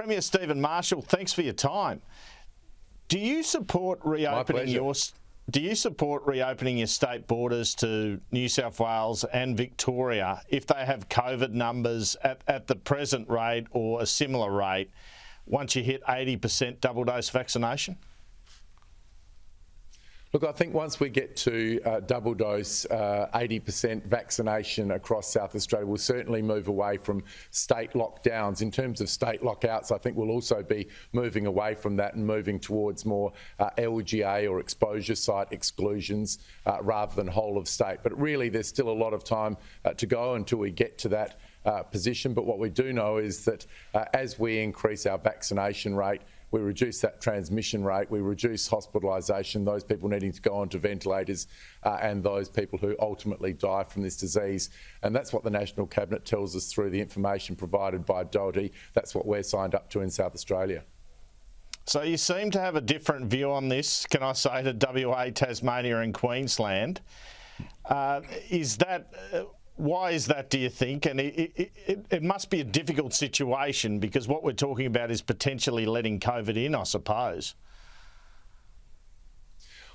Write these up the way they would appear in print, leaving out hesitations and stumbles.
Premier Stephen Marshall, thanks for your time. Do you support reopening your state borders to New South Wales and Victoria if they have COVID numbers at the present rate or a similar rate once you hit 80% double dose vaccination? Look, I think once we get to double dose 80% vaccination across South Australia, we'll certainly move away from state lockdowns. In terms of state lockouts, I think we'll also be moving away from that and moving towards more LGA or exposure site exclusions rather than whole of state. But really, there's still a lot of time to go until we get to that position. But what we do know is that as we increase our vaccination rate, we reduce that transmission rate, we reduce hospitalisation, those people needing to go onto ventilators and those people who ultimately die from this disease. And that's what the National Cabinet tells us through the information provided by Doherty. That's what we're signed up to in South Australia. So you seem to have a different view on this, can I say, to WA, Tasmania and Queensland. Why is that, do you think? And it must be a difficult situation because what we're talking about is potentially letting COVID in, I suppose.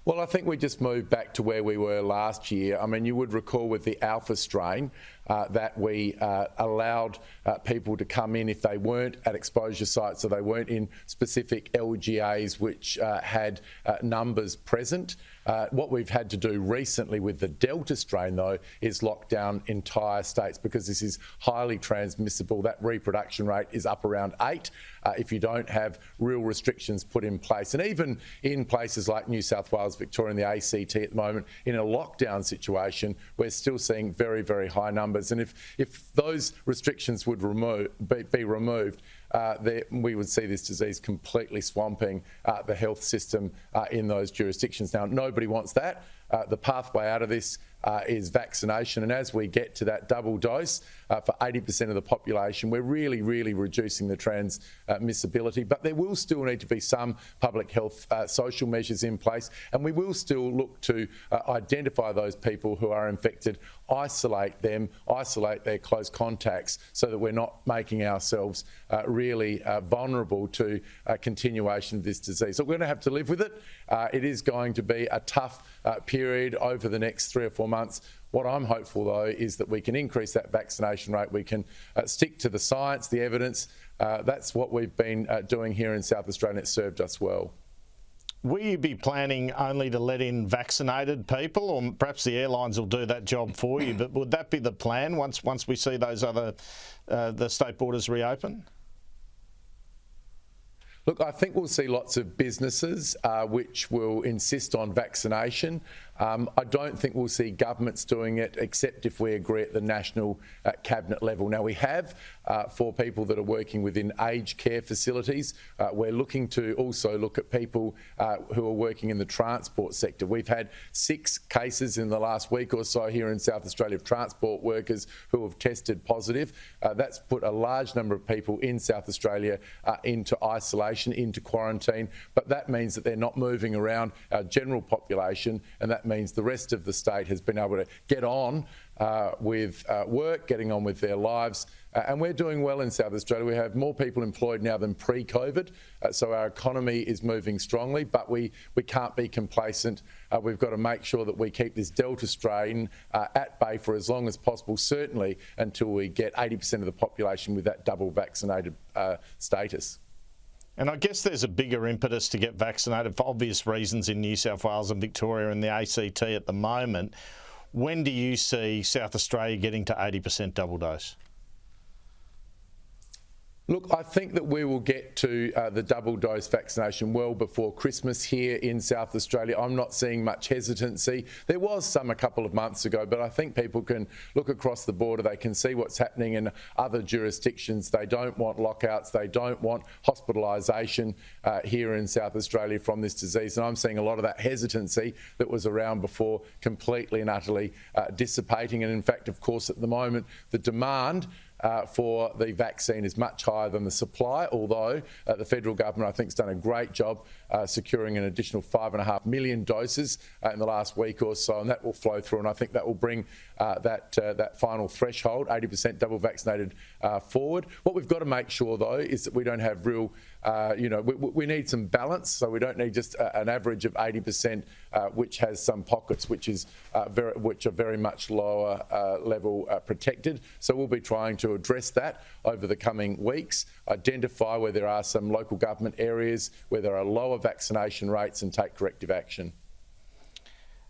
Well, I think we just moved back to where we were last year. I mean, you would recall with the Alpha strain that we allowed people to come in if they weren't at exposure sites, so they weren't in specific LGAs which had numbers present. What we've had to do recently with the Delta strain, though, is lock down entire states because this is highly transmissible. That reproduction rate is up around 8 if you don't have real restrictions put in place. And even in places like New South Wales, Victoria and the ACT at the moment, in a lockdown situation, we're still seeing very, very high numbers. And if those restrictions would be removed, we would see this disease completely swamping the health system in those jurisdictions. Now, nobody wants that. The pathway out of this is vaccination, and as we get to that double dose for 80% of the population, we're really, really reducing the transmissibility. But there will still need to be some public health social measures in place, and we will still look to identify those people who are infected, isolate them, isolate their close contacts, so that we're not making ourselves really vulnerable to continuation of this disease. So we're going to have to live with it. It is going to be a tough period over the next 3 or 4 months. What I'm hopeful, though, is that we can increase that vaccination rate. We can stick to the science, the evidence. That's what we've been doing here in South Australia, and it's served us well. Will you be planning only to let in vaccinated people, or perhaps the airlines will do that job for you? But would that be the plan once we see those other the state borders reopen? Look, I think we'll see lots of businesses which will insist on vaccination. I don't think we'll see governments doing it except if we agree at the national cabinet level. Now, we have for people that are working within aged care facilities. We're looking to also look at people who are working in the transport sector. We've had 6 cases in the last week or so here in South Australia of transport workers who have tested positive. That's put a large number of people in South Australia into isolation, into quarantine, but that means that they're not moving around our general population, and that means the rest of the state has been able to get on with work, getting on with their lives. And we're doing well in South Australia. We have more people employed now than pre-COVID, so our economy is moving strongly, but we can't be complacent. We've got to make sure that we keep this Delta strain at bay for as long as possible, certainly until we get 80% of the population with that double vaccinated status. And I guess there's a bigger impetus to get vaccinated for obvious reasons in New South Wales and Victoria and the ACT at the moment. When do you see South Australia getting to 80% double dose? Look, I think that we will get to the double dose vaccination well before Christmas here in South Australia. I'm not seeing much hesitancy. There was some a couple of months ago, but I think people can look across the border. They can see what's happening in other jurisdictions. They don't want lockouts. They don't want hospitalisation here in South Australia from this disease. And I'm seeing a lot of that hesitancy that was around before completely and utterly dissipating. And in fact, of course, at the moment, the demand for the vaccine is much higher than the supply, although the federal government, I think, has done a great job securing an additional 5.5 million doses in the last week or so, and that will flow through, and I think that will bring that final threshold, 80% double vaccinated, forward. What we've got to make sure, though, is that we don't have real, we need some balance, so we don't need just an average of 80%, which has some pockets which are very much lower level protected. So we'll be trying to address that over the coming weeks, identify where there are some local government areas where there are lower vaccination rates and take corrective action.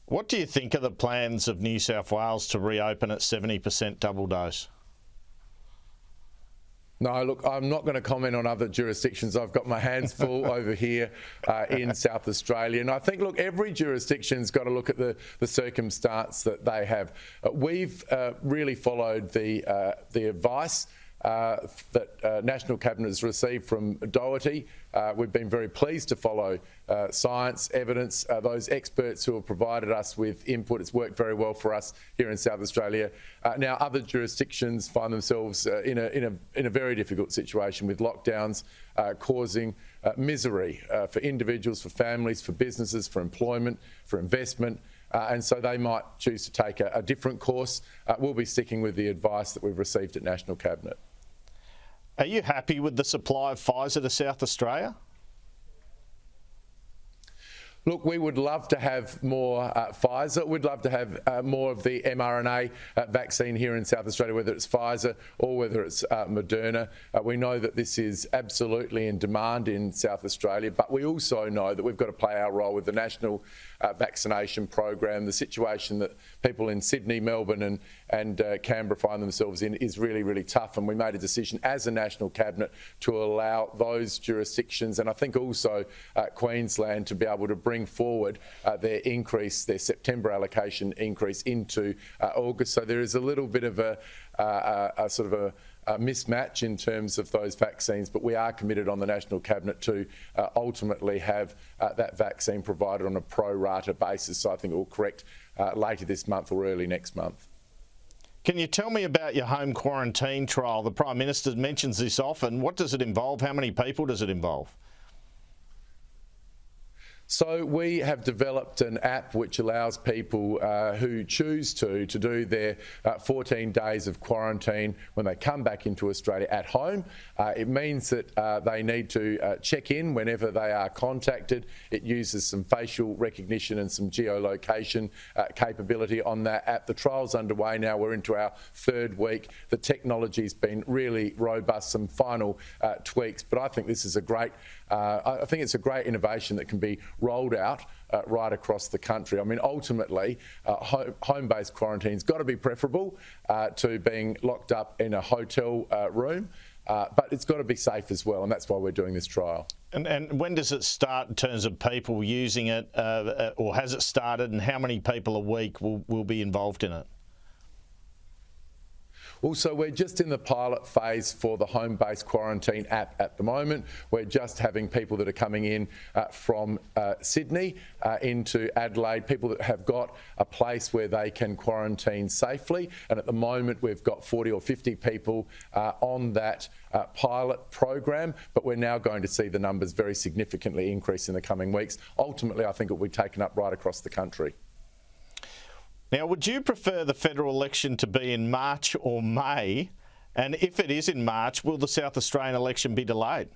What do you think of the plans of New South Wales to reopen at 70% double dose? No, look, I'm not going to comment on other jurisdictions. I've got my hands full over here in South Australia. And I think, look, every jurisdiction's got to look at the circumstance that they have. We've really followed the advice that National Cabinet has received from Doherty. We've been very pleased to follow science, evidence, those experts who have provided us with input. It's worked very well for us here in South Australia. Now, other jurisdictions find themselves in a very difficult situation with lockdowns causing misery for individuals, for families, for businesses, for employment, for investment. And so they might choose to take a different course. We'll be sticking with the advice that we've received at National Cabinet. Are you happy with the supply of Pfizer to South Australia? Look, we would love to have more Pfizer. We'd love to have more of the mRNA vaccine here in South Australia, whether it's Pfizer or whether it's Moderna. We know that this is absolutely in demand in South Australia, but we also know that we've got to play our role with the national vaccination program. The situation that people in Sydney, Melbourne and Canberra find themselves in is really, really tough, and we made a decision as a National Cabinet to allow those jurisdictions, and I think also Queensland, to be able to bring forward their September allocation increase into August. So there is a little bit of a sort of a mismatch in terms of those vaccines, but we are committed on the National Cabinet to ultimately have that vaccine provided on a pro rata basis. So I think it will correct later this month or early next month. Can you tell me about your home quarantine trial? The Prime Minister mentions this often. What does it involve? How many people does it involve? So we have developed an app which allows people who choose to do their 14 days of quarantine when they come back into Australia at home. It means that they need to check in whenever they are contacted. It uses some facial recognition and some geolocation capability on that app. The trial's underway now. We're into our third week. The technology's been really robust, some final tweaks, but I think this is a great it's a great innovation that can be rolled out right across the country. I mean, ultimately, home-based quarantine's got to be preferable to being locked up in a hotel room, but it's got to be safe as well, and that's why we're doing this trial. And when does it start in terms of people using it, or has it started, and how many people a week will be involved in it? Also, we're just in the pilot phase for the home-based quarantine app at the moment. We're just having people that are coming in from Sydney into Adelaide, people that have got a place where they can quarantine safely. And at the moment, we've got 40 or 50 people on that pilot program, but we're now going to see the numbers very significantly increase in the coming weeks. Ultimately, I think it will be taken up right across the country. Now, would you prefer the federal election to be in March or May? And if it is in March, will the South Australian election be delayed?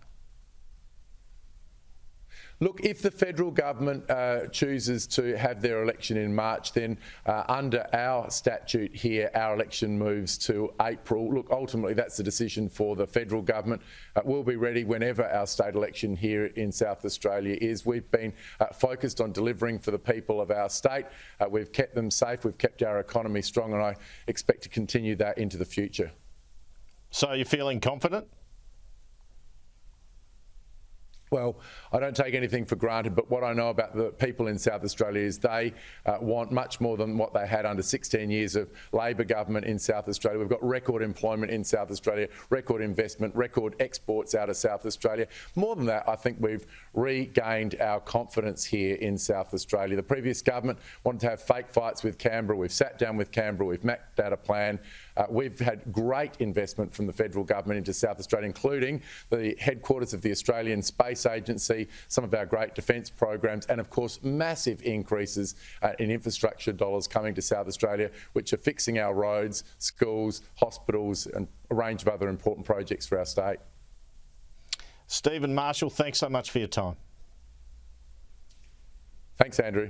Look, if the federal government chooses to have their election in March, then under our statute here, our election moves to April. Look, ultimately, that's the decision for the federal government. We'll be ready whenever our state election here in South Australia is. We've been focused on delivering for the people of our state. We've kept them safe, we've kept our economy strong, and I expect to continue that into the future. So you're feeling confident? Well, I don't take anything for granted, but what I know about the people in South Australia is they want much more than what they had under 16 years of Labor government in South Australia. We've got record employment in South Australia, record investment, record exports out of South Australia. More than that, I think we've regained our confidence here in South Australia. The previous government wanted to have fake fights with Canberra. We've sat down with Canberra, we've mapped out a plan. We've had great investment from the federal government into South Australia, including the headquarters of the Australian Space Agency, some of our great defence programs, and of course massive increases in infrastructure dollars coming to South Australia, which are fixing our roads, schools, hospitals and a range of other important projects for our state. Stephen Marshall, thanks so much for your time. Thanks, Andrew.